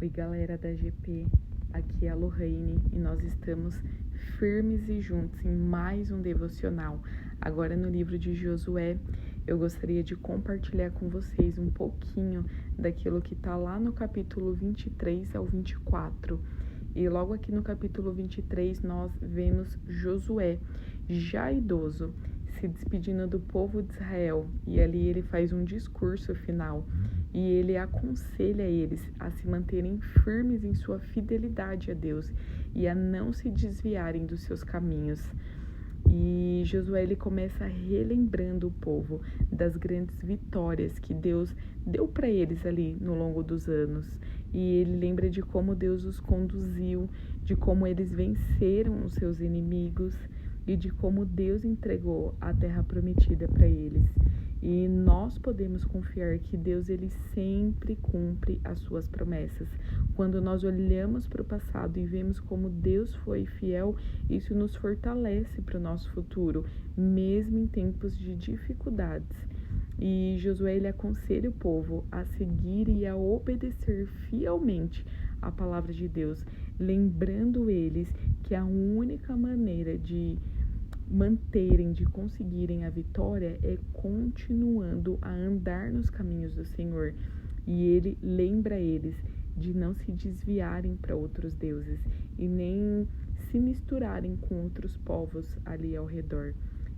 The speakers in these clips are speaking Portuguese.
Oi galera da GP, aqui é a Lohane e nós estamos firmes e juntos em mais um devocional. Agora no livro de Josué, eu gostaria de compartilhar com vocês um pouquinho daquilo que está lá no capítulo 23 ao 24. E logo aqui no capítulo 23 nós vemos Josué, já idoso, se despedindo do povo de Israel, e ali ele faz um discurso final e ele aconselha eles a se manterem firmes em sua fidelidade a Deus e a não se desviarem dos seus caminhos. E Josué ele começa relembrando o povo das grandes vitórias que Deus deu para eles ali no longo dos anos. E ele lembra de como Deus os conduziu, de como eles venceram os seus inimigos e de como Deus entregou a terra prometida para eles. E nós podemos confiar que Deus ele sempre cumpre as suas promessas. Quando nós olhamos para o passado e vemos como Deus foi fiel, isso nos fortalece para o nosso futuro, mesmo em tempos de dificuldades. E Josué ele aconselha o povo a seguir e a obedecer fielmente a palavra de Deus, lembrando eles que a única maneira de conseguirem a vitória é continuando a andar nos caminhos do Senhor. E ele lembra eles de não se desviarem para outros deuses e nem se misturarem com outros povos ali ao redor.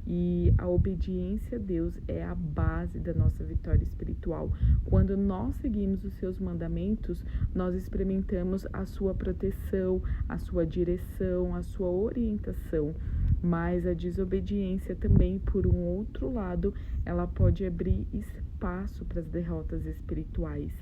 E a obediência a Deus é a base da nossa vitória espiritual. Quando nós seguimos os seus mandamentos, nós experimentamos a sua proteção, a sua direção, a sua orientação. Mas a desobediência também, por um outro lado, ela pode abrir espaço para as derrotas espirituais.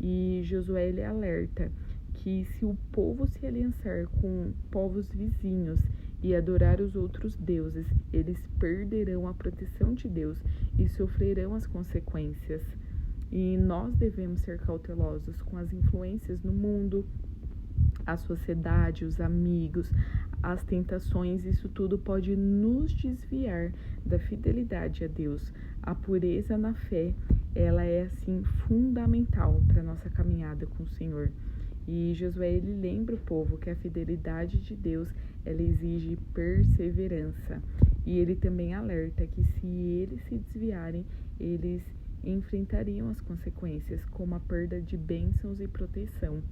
E Josué ele alerta que se o povo se aliançar com povos vizinhos e adorar os outros deuses, eles perderão a proteção de Deus e sofrerão as consequências. E nós devemos ser cautelosos com as influências no mundo, a sociedade, os amigos, as tentações, isso tudo pode nos desviar da fidelidade a Deus. A pureza na fé, ela é assim fundamental para a nossa caminhada com o Senhor. E Josué ele lembra o povo que a fidelidade de Deus ela exige perseverança. E ele também alerta que se eles se desviarem, eles enfrentariam as consequências, como a perda de bênçãos e proteção.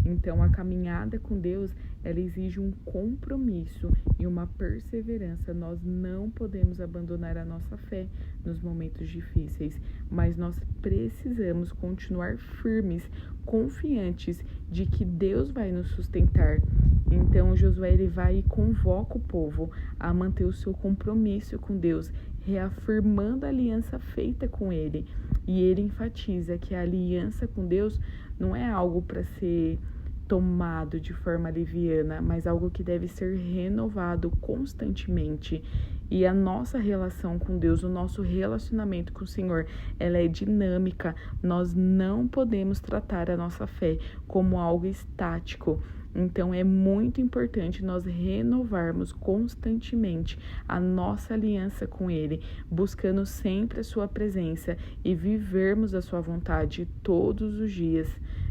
Então, a caminhada com Deus, ela exige um compromisso e uma perseverança. Nós não podemos abandonar a nossa fé nos momentos difíceis, mas nós precisamos continuar firmes, confiantes de que Deus vai nos sustentar. Então, Josué ele vai e convoca o povo a manter o seu compromisso com Deus, reafirmando a aliança feita com ele. E ele enfatiza que a aliança com Deus não é algo para ser tomado de forma liviana, mas algo que deve ser renovado constantemente. E a nossa relação com Deus, o nosso relacionamento com o Senhor, ela é dinâmica. Nós não podemos tratar a nossa fé como algo estático. Então, é muito importante nós renovarmos constantemente a nossa aliança com Ele, buscando sempre a sua presença e vivermos a sua vontade todos os dias.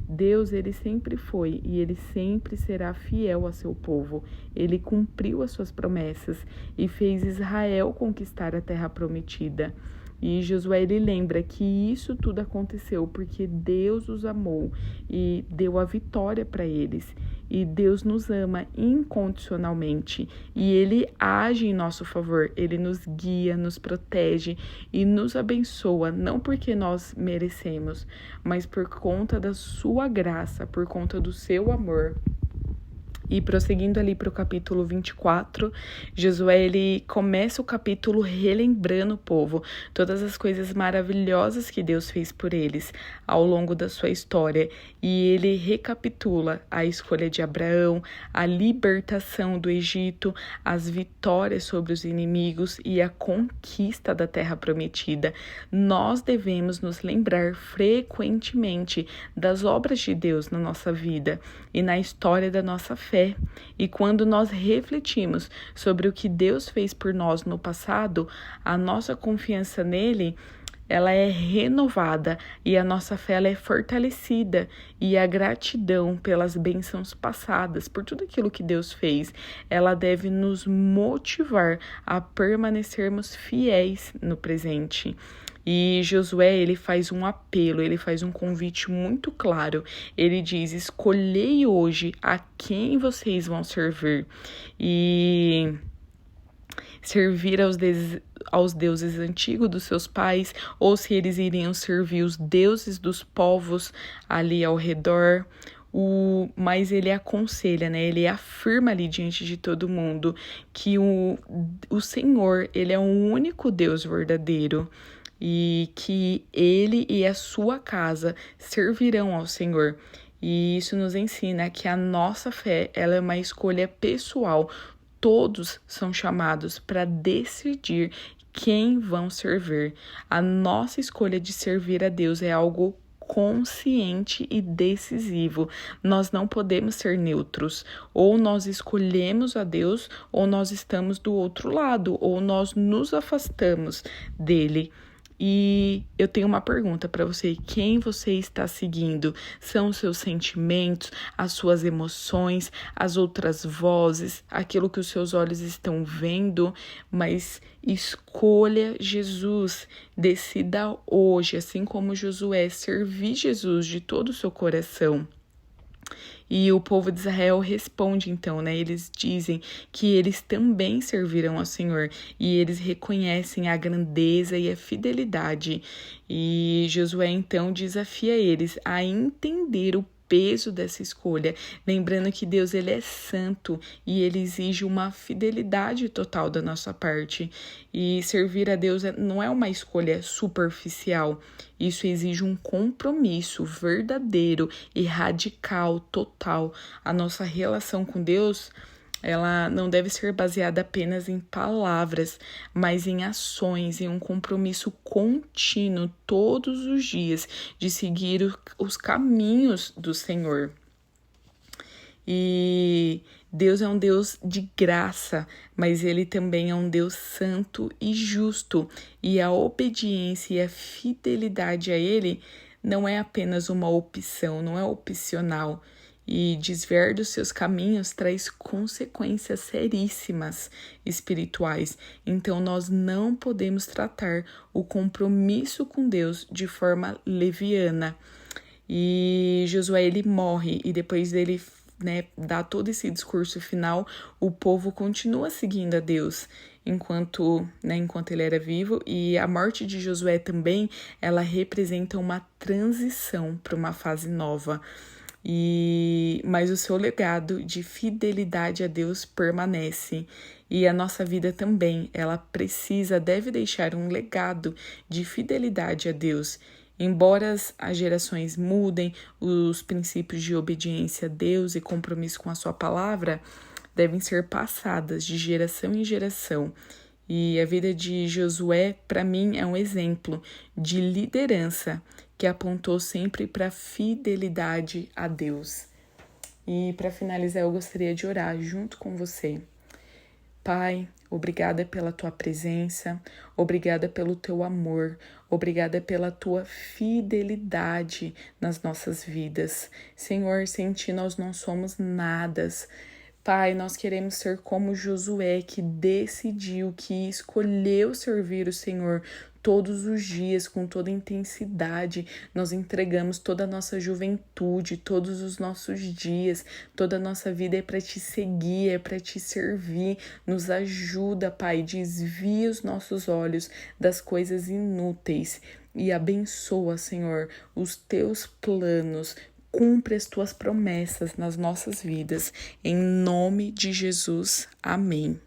Deus, ele sempre foi e ele sempre será fiel a seu povo. Ele cumpriu as suas promessas e fez Israel conquistar a terra prometida. E Josué ele lembra que isso tudo aconteceu porque Deus os amou e deu a vitória para eles. E Deus nos ama incondicionalmente e Ele age em nosso favor. Ele nos guia, nos protege e nos abençoa, não porque nós merecemos, mas por conta da sua graça, por conta do seu amor. E prosseguindo ali para o capítulo 24, Josué ele começa o capítulo relembrando o povo todas as coisas maravilhosas que Deus fez por eles ao longo da sua história. E ele recapitula a escolha de Abraão, a libertação do Egito, as vitórias sobre os inimigos e a conquista da terra prometida. Nós devemos nos lembrar frequentemente das obras de Deus na nossa vida e na história da nossa fé. E quando nós refletimos sobre o que Deus fez por nós no passado, a nossa confiança nele ela é renovada e a nossa fé ela é fortalecida, e a gratidão pelas bênçãos passadas, por tudo aquilo que Deus fez, ela deve nos motivar a permanecermos fiéis no presente. E Josué, ele faz um apelo, ele faz um convite muito claro. Ele diz: escolhei hoje a quem vocês vão servir. E servir aos deuses antigos dos seus pais, ou se eles iriam servir os deuses dos povos ali ao redor. Mas ele aconselha, né? Ele afirma ali diante de todo mundo que o Senhor, ele é o único Deus verdadeiro, e que ele e a sua casa servirão ao Senhor. E isso nos ensina que a nossa fé, ela é uma escolha pessoal. Todos são chamados para decidir quem vão servir. A nossa escolha de servir a Deus é algo consciente e decisivo. Nós não podemos ser neutros. Ou nós escolhemos a Deus, ou nós estamos do outro lado, ou nós nos afastamos dele. E eu tenho uma pergunta para você: quem você está seguindo? São os seus sentimentos, as suas emoções, as outras vozes, aquilo que os seus olhos estão vendo? Mas escolha Jesus, decida hoje, assim como Josué, servir Jesus de todo o seu coração. E o povo de Israel responde então, né? Eles dizem que eles também servirão ao Senhor, e eles reconhecem a grandeza e a fidelidade. E Josué então desafia eles a entender o peso dessa escolha, lembrando que Deus, ele é santo e ele exige uma fidelidade total da nossa parte. E servir a Deus não é uma escolha superficial, isso exige um compromisso verdadeiro e radical, total. A nossa relação com Deus, ela não deve ser baseada apenas em palavras, mas em ações, em um compromisso contínuo todos os dias de seguir os caminhos do Senhor. E Deus é um Deus de graça, mas ele também é um Deus santo e justo. E a obediência e a fidelidade a ele não é apenas uma opção, não é opcional. E desviar dos seus caminhos traz consequências seríssimas espirituais. Então, nós não podemos tratar o compromisso com Deus de forma leviana. E Josué, ele morre, e depois dele, né, dar todo esse discurso final, o povo continua seguindo a Deus enquanto ele era vivo. E a morte de Josué também, ela representa uma transição para uma fase nova. Mas o seu legado de fidelidade a Deus permanece, e a nossa vida também, ela deve deixar um legado de fidelidade a Deus. Embora as gerações mudem, os princípios de obediência a Deus e compromisso com a sua palavra devem ser passadas de geração em geração. E a vida de Josué, para mim, é um exemplo de liderança que apontou sempre para a fidelidade a Deus. E para finalizar, eu gostaria de orar junto com você. Pai, obrigada pela tua presença, obrigada pelo teu amor, obrigada pela tua fidelidade nas nossas vidas. Senhor, sem ti nós não somos nada. Pai, nós queremos ser como Josué, que decidiu, que escolheu servir o Senhor todos os dias, com toda intensidade. Nós entregamos toda a nossa juventude, todos os nossos dias, toda a nossa vida é para te seguir, é para te servir. Nos ajuda, Pai, desvia os nossos olhos das coisas inúteis e abençoa, Senhor, os teus planos. Cumpre as tuas promessas nas nossas vidas. Em nome de Jesus. Amém.